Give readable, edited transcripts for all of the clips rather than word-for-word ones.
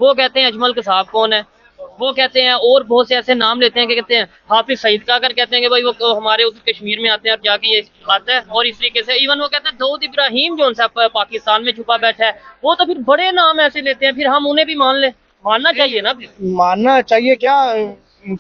वो कहते हैं अजमल कसाब कौन है, वो कहते हैं और बहुत से ऐसे नाम लेते हैं कि कहते हैं हाफिज सईद का अगर कहते हैं कि भाई वो हमारे उस कश्मीर में आते हैं और जाके ये आता है। और इस तरीके से इवन वो कहते हैं दाऊद इब्राहिम जो सा पाकिस्तान में छुपा बैठा है, वो तो फिर बड़े नाम ऐसे लेते हैं, फिर हम उन्हें भी मानना चाहिए ना। मानना चाहिए क्या?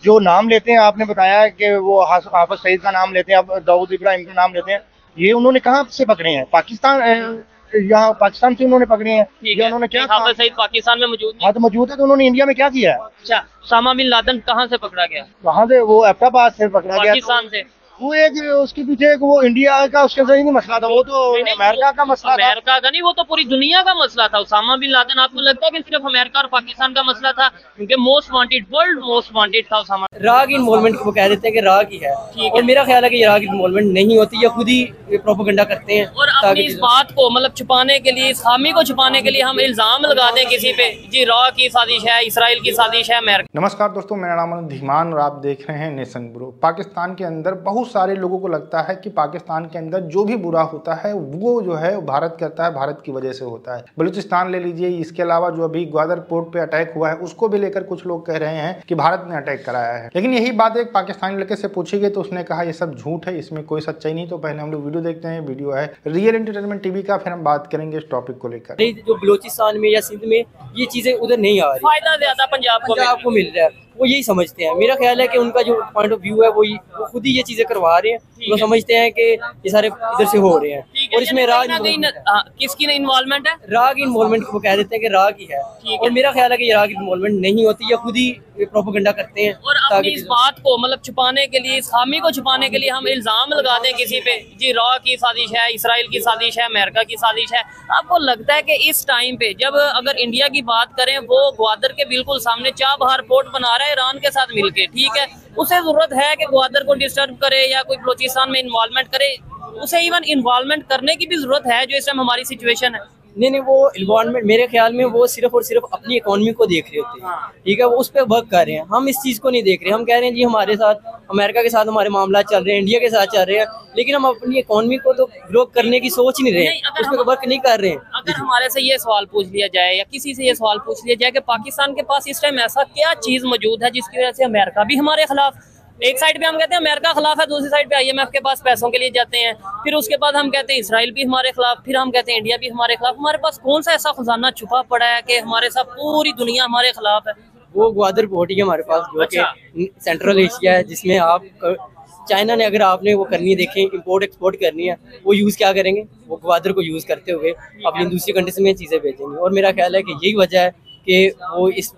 जो नाम लेते हैं, आपने बताया कि वो हाफिज सईद का नाम लेते हैं, अब दाऊद इब्राहिम का नाम लेते हैं, ये उन्होंने कहाँ से पकड़े हैं? पाकिस्तान, यहाँ पाकिस्तान से उन्होंने पकड़े हैं। ये उन्होंने क्या, हाफिज सईद पाकिस्तान में मौजूद हाँ तो मौजूद है, तो उन्होंने इंडिया में क्या किया है? अच्छा, उसामा बिन लादेन कहाँ से पकड़ा गया? वहाँ से, वो एबटाबाद से पकड़ा गया, पाकिस्तान से। वो एक उसके पीछे एक वो इंडिया का उसके सही नहीं मसला था, वो तो अमेरिका का मसला था। अमेरिका का नहीं, वो तो पूरी दुनिया का मसला था। उसामा बिन लादेन आपको लगता है कि सिर्फ अमेरिका और पाकिस्तान का मसला था? क्योंकि most wanted, world most wanted था उसामा। राग इन्वॉल्वमेंट वो कह देते हैं कि राग ही है, और मेरा ख्याल है कि राग इन्वॉल्वमेंट नहीं होती, या खुद ही प्रोपेगेंडा करते हैं। और अपनी इस बात को मतलब छुपाने के लिए, इस खामी को छुपाने के लिए हम इल्जाम लगा दें किसी पे, जी रॉ की साजिश है, इसराइल की साजिश है, अमेरिका। नमस्कार दोस्तों, मेरा नाम है धीमान और आप देख रहे हैं नेशन ब्रो। पाकिस्तान के अंदर बहुत सारे लोगों को लगता है कि पाकिस्तान के अंदर जो भी बुरा होता है वो जो है भारत करता है, भारत की वजह से होता है। बलूचिस्तान ले लीजिए, इसके अलावा जो अभी ग्वादर पोर्ट पे अटैक हुआ है उसको भी लेकर कुछ लोग कह रहे हैं कि भारत ने अटैक कराया है। लेकिन यही बात एक पाकिस्तानी लड़के से पूछी गई तो उसने कहा ये सब झूठ है, इसमें कोई सच्चाई नहीं। तो पहले हम लोग वीडियो देखते हैं, वीडियो है रियल एंटरटेनमेंट टीवी का, फिर हम बात करेंगे इस टॉपिक को लेकर। जो बलूचिस्तान में या सिंध में ये चीजें उधर नहीं आ रही, फायदा ज्यादा पंजाब को मिल रहा है, वो यही समझते हैं। मेरा ख्याल है कि उनका जो पॉइंट ऑफ व्यू है वो खुद ही ये चीजें करवा रहे हैं। वो समझते हैं कि ये सारे इधर से हो रहे हैं, और इसमें राग किसकी इन्वॉल्वमेंट है? राग इन्वॉल्वमेंट वो कह देते हैं कि राग ही है, और मेरा ख्याल है कि ये राग इन्वॉल्वमेंट नहीं होती, या खुद ही प्रोपेगेंडा करते हैं। और अपनी इस बात को मतलब छुपाने के लिए, इस खामी को छुपाने के लिए हम इल्जाम लगा दें किसी पे, जी रॉ की साजिश है, इसराइल की साजिश है, अमेरिका की साजिश है। आपको लगता है कि इस टाइम पे जब अगर इंडिया की बात करें, वो ग्वादर के बिल्कुल सामने चाबहार पोर्ट बना रहा है ईरान के साथ मिलके, ठीक है, उसे जरूरत है कि ग्वादर को डिस्टर्ब करे या कोई बलूचिस्तान में इन्वॉल्वमेंट करे? उसे इवन इन्वॉल्वमेंट करने की भी जरूरत है जो इस टाइम हमारी सिचुएशन है? नहीं, वो इन्वॉल्वमेंट मेरे ख्याल में वो सिर्फ और सिर्फ अपनी इकोनॉमी को देख रहे होते हैं, ठीक है, वो उस पर वर्क कर रहे हैं। हम इस चीज़ को नहीं देख रहे। हम कह रहे हैं जी हमारे साथ अमेरिका के साथ हमारे मामला चल रहे हैं, इंडिया के साथ चल रहे हैं, लेकिन हम अपनी इकोनॉमी को तो ग्रो करने की सोच नहीं रहे, उस पर वर्क नहीं कर रहे हैं। अगर हमारे से ये सवाल पूछ लिया जाए या किसी से ये सवाल पूछ लिया जाए कि पाकिस्तान के पास इस टाइम ऐसा क्या चीज़ मौजूद है जिसकी वजह से अमेरिका भी हमारे खिलाफ, एक साइड पे हम कहते हैं अमेरिका खिलाफ है, दूसरी साइड पे IMF के पास पैसों के लिए जाते हैं, फिर उसके बाद हम कहते हैं इसराइल भी हमारे खिलाफ, फिर हम कहते हैं इंडिया भी हमारे खिलाफ। हमारे पास कौन सा ऐसा खजाना छुपा पड़ा है कि हमारे साथ पूरी दुनिया हमारे खिलाफ है? वो ग्वादर पोर्ट ही है हमारे पास, जो कि सेंट्रल एशिया है, जिसमें आप चाइना ने अगर आपने वो करनी है, देखें इंपोर्ट एक्सपोर्ट करनी है, वो यूज़ क्या करेंगे? वो ग्वादर को यूज़ करते हुए अपनी दूसरी कंट्रीज में चीज़ें भेजेंगे। और मेरा ख्याल है कि यही वजह है कि वो इस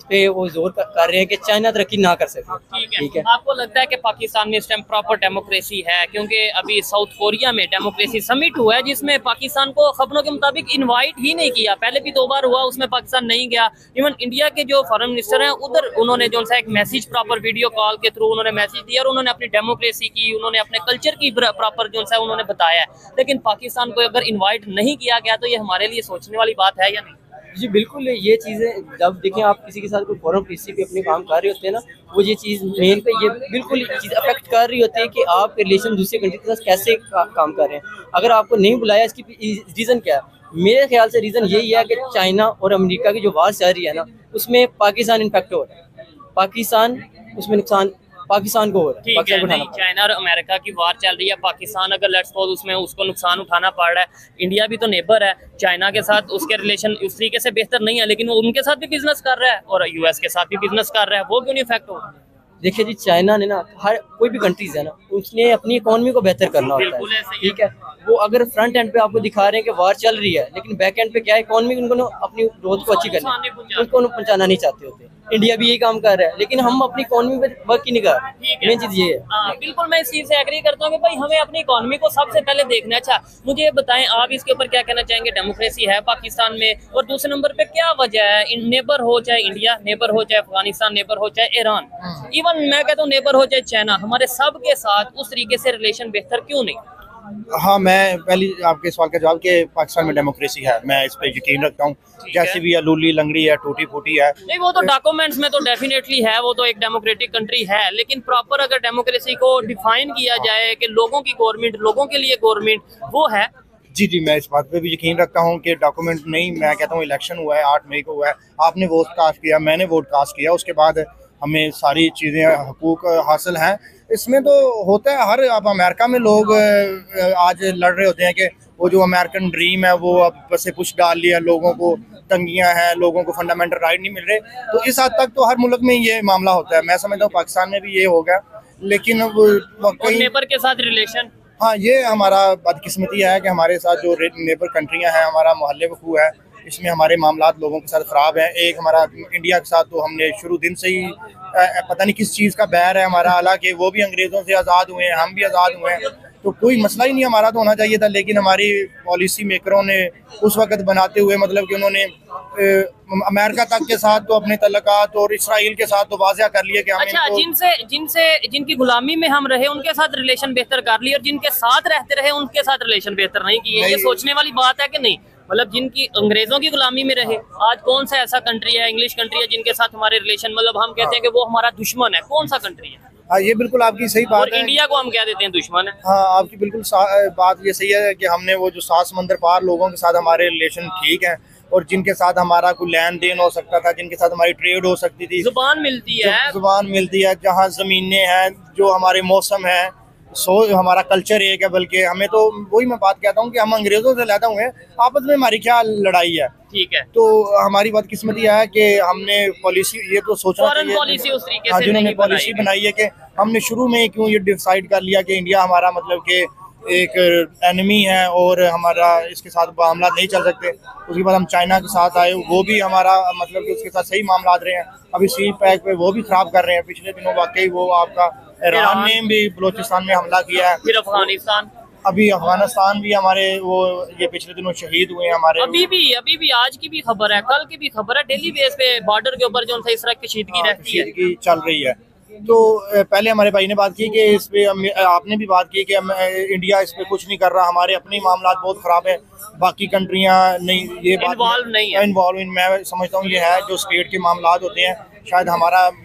पे वो जोर कर रहे हैं कि चाइना तरक्की ना कर सके। ठीक है। आपको लगता है कि पाकिस्तान में इस टाइम प्रॉपर डेमोक्रेसी है? क्योंकि अभी साउथ कोरिया में डेमोक्रेसी समिट हुआ है जिसमें पाकिस्तान को खबरों के मुताबिक इनवाइट ही नहीं किया। पहले भी 2 बार हुआ, उसमें पाकिस्तान नहीं गया। इवन इंडिया के जो फॉरेन मिनिस्टर हैं उधर उन्होंने जो सा एक मैसेज प्रॉपर वीडियो कॉल के थ्रू उन्होंने मैसेज दिया और उन्होंने अपनी डेमोक्रेसी की, उन्होंने अपने कल्चर की प्रॉपर जो सा उन्होंने बताया है। लेकिन पाकिस्तान को अगर इन्वाइट नहीं किया गया तो ये हमारे लिए सोचने वाली बात है या नहीं? जी बिल्कुल, ये चीज़ें जब देखें आप किसी के साथ कोई फॉरेन पॉलिसी पे अपने काम कर रहे होते हैं ना, वो ये चीज़ मेन पे ये बिल्कुल चीज़ अफेक्ट कर रही होती है कि आप रिलेशन दूसरे कंट्री के साथ कैसे काम कर रहे हैं। अगर आपको नहीं बुलाया, इसकी रीज़न क्या है? मेरे ख्याल से रीज़न यही है कि चाइना और अमेरिका की जो वार चल रही है ना, उसमें पाकिस्तान इम्पैक्ट हो रहा है, पाकिस्तान उसमें नुकसान पाकिस्तान को हो रहा है। ठीक है, नहीं, चाइना और अमेरिका की वार चल रही है, पाकिस्तान अगर लेट्स सपोज उसमें उसको नुकसान उठाना पड़ रहा है। इंडिया भी तो नेबर है, चाइना के साथ उसके रिलेशन उस तरीके से बेहतर नहीं है, लेकिन वो उनके साथ भी बिजनेस कर रहा है और US के साथ भी बिजनेस कर रहा है, वो क्यों नहीं इफेक्ट हो? देखिए जी, चाइना ने ना, हर कोई भी कंट्रीज है ना, उसने अपनी इकोनॉमी को बेहतर करना होता है, ठीक है। वो अगर फ्रंट एंड पे आपको दिखा रहे हैं कि वार चल रही है, लेकिन बैक एंड पे क्या है, इकोनॉमी उनको अपनी ग्रोथ को अच्छी करनी है, उनको पहुंचाना नहीं चाहते होते। इंडिया भी यही काम कर रहा है, लेकिन हम अपनी इकोनॉमी पे वर्क ही नहीं कर रहे। मेन चीज ये है। बिल्कुल, मैं इस चीज से एग्री करता हूँ कि भाई हमें अपनी इकोनॉमी को सबसे पहले देखना है। अच्छा, मुझे ये बताएं आप इसके ऊपर क्या कहना चाहेंगे? डेमोक्रेसी है पाकिस्तान में, और दूसरे नंबर पे क्या वजह है? नेबर हो चाहे इंडिया नेबर हो, चाहे अफगानिस्तान नेबर हो, चाहे ईरान, इवन मैं कहता हूँ नेबर हो चाहे चाइना, हमारे सब के साथ उस तरीके से रिलेशन बेहतर क्यों नहीं? हाँ, मैं पहले आपके सवाल का जवाब कि पाकिस्तान में डेमोक्रेसी है, मैं इस पे यकीन रखता हूँ। जैसे भी लूली लंगड़ी है, टूटी फूटी है, नहीं वो तो डॉक्यूमेंट्स में तो डेफिनेटली है, वो तो एक डेमोक्रेटिक कंट्री है, लेकिन प्रॉपर अगर डेमोक्रेसी को डिफाइन किया जाए कि लोगों की गवर्नमेंट, लोगों के लिए गवर्नमेंट, वो है? जी जी, मैं इस बात पे भी यकीन रखता हूँ कि डॉक्यूमेंट नहीं, मैं कहता हूँ इलेक्शन हुआ है 8 मई को हुआ है, आपने वोट कास्ट किया, मैंने वोट कास्ट किया, उसके बाद हमें सारी चीज़ें हकूक हासिल हैं। इसमें तो होता है हर, अब अमेरिका में लोग आज लड़ रहे होते हैं कि वो जो अमेरिकन ड्रीम है वो अब बस पुश डाल लिया, लोगों को तंगियां हैं, लोगों को फंडामेंटल राइट नहीं मिल रहे। तो इस हद तक तो हर मुल्क में ये मामला होता है, मैं समझता हूँ पाकिस्तान में भी ये होगा। लेकिन अब और कहीं, नेबर के साथ रिलेशन, हाँ, ये हमारा बदकिस्मती है कि हमारे साथ जो नेबर कंट्रियां हैं, हमारा मोहल्ले वकू है, इसमें हमारे मामलात लोगों के साथ ख़राब हैं। एक हमारा इंडिया के साथ तो हमने शुरू दिन से ही पता नहीं किस चीज़ का बैर है हमारा, हालांकि वो भी अंग्रेज़ों से आज़ाद हुए हैं, हम भी आज़ाद हुए हैं, तो कोई मसला ही नहीं हमारा तो होना चाहिए था। लेकिन हमारी पॉलिसी मेकरों ने उस वक्त बनाते हुए, मतलब कि उन्होंने अमेरिका तक के साथ तो अपने तल्लुकात और इसराइल के साथ तो वाज़ह कर लिए कि हम अच्छा, जिनकी गुलामी में हम रहे उनके साथ रिलेशन बेहतर कर लिए और जिनके साथ रहते रहे उनके साथ रिलेशन बेहतर नहीं किए, ये सोचने वाली बात है कि नहीं? मतलब जिनकी अंग्रेजों की गुलामी में रहे, आज कौन सा ऐसा कंट्री है, इंग्लिश कंट्री है, जिनके साथ हमारे रिलेशन, मतलब हम कहते हैं कि वो हमारा दुश्मन है, कौन सा कंट्री है? हाँ, ये बिल्कुल आपकी सही बात और है। इंडिया को हम कह देते हैं दुश्मन है। हाँ, आपकी बिल्कुल बात ये सही है कि हमने वो जो 7 समंदर पार लोगों के साथ हमारे रिलेशन ठीक हैं, और जिनके साथ हमारा कोई लेन देन हो सकता था, जिनके साथ हमारी ट्रेड हो सकती थी, जुबान मिलती है, जुबान मिलती है, जहाँ ज़मीनें हैं, जो हमारे मौसम है, हमारा कल्चर एक है। बल्कि हमें तो वही मैं बात कहता हूँ कि हम अंग्रेज़ों से लहदा हुए हैं, आपस में हमारी क्या लड़ाई है। ठीक है, तो हमारी बदकिस्मती है कि हमने पॉलिसी, ये तो सोचना चाहिए, पॉलिसी उस तरीके हाँ, से जिन्होंने नहीं पॉलिसी बनाई है कि हमने शुरू में क्यों ये डिसाइड कर लिया कि इंडिया हमारा मतलब कि एक एनिमी है और हमारा इसके साथ मामला नहीं चल सकते। उसके बाद हम चाइना के साथ आए, वो भी हमारा मतलब कि उसके साथ सही मामला रहे हैं। अभी सी पैक पे वो भी खराब कर रहे हैं। पिछले दिनों वाकई वो आपका ईरान ने भी बलोचिस्तान में हमला किया है। फिर अफगानिस्तान, अभी अफगानिस्तान भी हमारे वो ये पिछले दिनों शहीद हुए हैं हमारे। अभी भी आज की भी खबर है, कल की भी खबर है, डेली बेस पे बॉर्डर के ऊपर जो इस तरह की शीदगी रहती है, चल रही है। तो पहले हमारे भाई ने बात की कि इस पे आपने भी बात की कि इंडिया इस पे कुछ नहीं कर रहा, हमारे अपने मामला बहुत ख़राब है, बाकी कंट्रियां नहीं, ये बात इन्वॉल्व नहीं है। इन्वॉल्व इन, मैं समझता हूँ ये है जो स्टेट के मामला होते हैं। शायद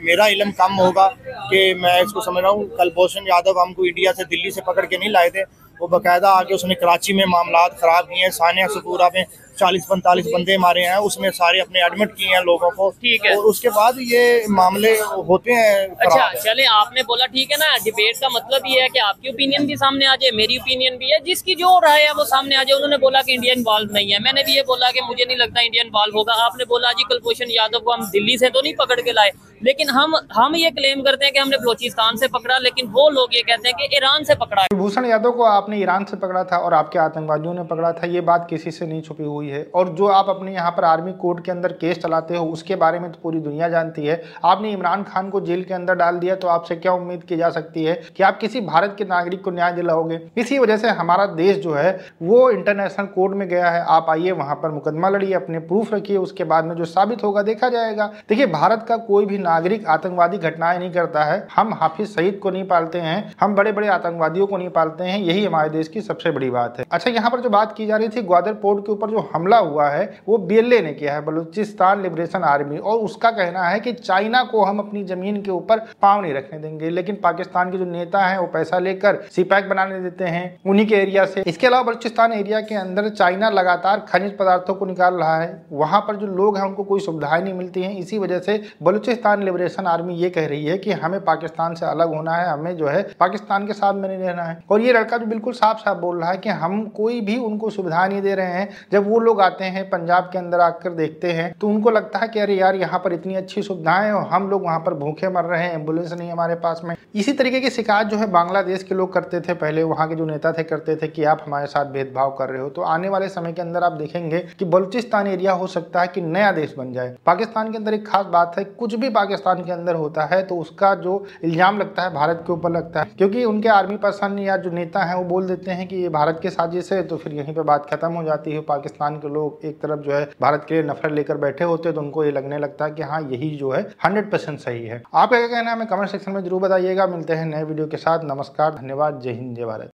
मेरा इल्म कम होगा कि मैं इसको समझ रहा हूँ। कुलभूषण यादव हमको इंडिया से दिल्ली से पकड़ के नहीं लाए थे, वो बाकायदा आके उसने कराची में मामला ख़राब किए हैं। सानिया सपूरा में 40-45 बंदे मारे हैं, उसमें सारे अपने एडमिट किए हैं लोगों को। ठीक है, और उसके बाद ये मामले होते हैं। अच्छा चले, आपने बोला ठीक है ना, डिबेट का मतलब ये है कि आपकी ओपिनियन भी सामने आ जाए, मेरी ओपिनियन भी है, जिसकी जो राय है वो सामने आ जाए। उन्होंने बोला कि इंडिया इन्वॉल्व नहीं है, मैंने भी ये बोला कि मुझे नहीं लगता इंडिया इन्वॉल्व होगा। आपने बोला जी कुलभूषण यादव को हम दिल्ली से तो नहीं पकड़ के लाए, लेकिन हम ये क्लेम करते हैं कि हमने बलोचिस्तान से पकड़ा, लेकिन वो लोग ये कहते हैं कि ईरान से पकड़ा। कुलभूषण यादव को आपने ईरान से पकड़ा था और आपके आतंकवादियों ने पकड़ा था, ये बात किसी से नहीं छुपी हुई है। और जो आप अपने यहाँ पर आर्मी कोर्ट के अंदर केस चलाते हो उसके बारे में तो पूरी दुनिया जानती है। आपने इमरान खान को जेल के अंदर डाल दिया, तो आपसे क्या उम्मीद की जा सकती है कि आप किसी भारत के नागरिक को न्याय दिलाओगे? इसी वजह से हमारा देश जो है वो इंटरनेशनल कोर्ट में गया है। आप आइए, वहां पर मुकदमा लड़िए, अपने प्रूफ रखिए, उसके बाद में जो साबित होगा देखा जाएगा। देखिए, भारत का कोई भी नागरिक आतंकवादी घटनाएं नहीं करता है। हम हाफिज सईद को नहीं पालते हैं, हम बड़े बड़े आतंकवादियों को नहीं पालते हैं, यही हमारे देश की सबसे बड़ी बात है। अच्छा, यहाँ पर जो बात की जा रही थी, ग्वादर पोर्ट के ऊपर जो हमला हुआ है वो BLA ने किया है, बलूचिस्तान लिबरेशन आर्मी, और उसका कहना है कि चाइना को हम अपनी जमीन के ऊपर पांव नहीं रखने देंगे। लेकिन पाकिस्तान के जो नेता हैं वो पैसा लेकर सीपैक बनाने देते हैं उन्हीं के एरिया से। इसके अलावा बलूचिस्तान एरिया के अंदर चाइना लगातार खनिज पदार्थों को निकाल रहा है, वहां पर जो लोग हैं उनको कोई सुविधाएं नहीं मिलती हैं। इसी वजह से बलूचिस्तान लिबरेशन आर्मी ये कह रही है कि हमें पाकिस्तान से अलग होना है, हमें जो है पाकिस्तान के साथ में नहीं रहना है। और ये लड़का भी बिल्कुल साफ साफ बोल रहा है कि हम कोई भी उनको सुविधा नहीं दे रहे हैं। जब वो लोग आते हैं पंजाब के अंदर आकर देखते हैं तो उनको लगता है कि अरे यार, यहाँ पर इतनी अच्छी सुविधाएं और हम लोग वहाँ पर भूखे मर रहे हैं, एम्बुलेंस नहीं हमारे पास में। इसी तरीके की शिकायत जो है बांग्लादेश के लोग करते थे पहले, वहाँ के जो नेता थे करते थे कि आप हमारे साथ भेदभाव कर रहे हो। तो आने वाले समय के अंदर आप देखेंगे कि बलूचिस्तान एरिया हो सकता है कि नया देश बन जाए। पाकिस्तान के अंदर एक खास बात है, कुछ भी पाकिस्तान के अंदर होता है तो उसका जो इल्जाम लगता है भारत के ऊपर लगता है, क्योंकि उनके आर्मी पर्सन या जो नेता है वो बोल देते हैं कि ये भारत की साजिश है, तो फिर यहीं पे बात खत्म हो जाती है। पाकिस्तान के लोग एक तरफ जो है भारत के लिए नफरत लेकर बैठे होते हैं, तो उनको ये लगने लगता है कि हाँ, यही जो है 100% सही है। आपका क्या कहना है हमें कमेंट सेक्शन में जरूर बताइएगा। मिलते हैं नए वीडियो के साथ। नमस्कार, धन्यवाद, जय हिंद, जय भारत।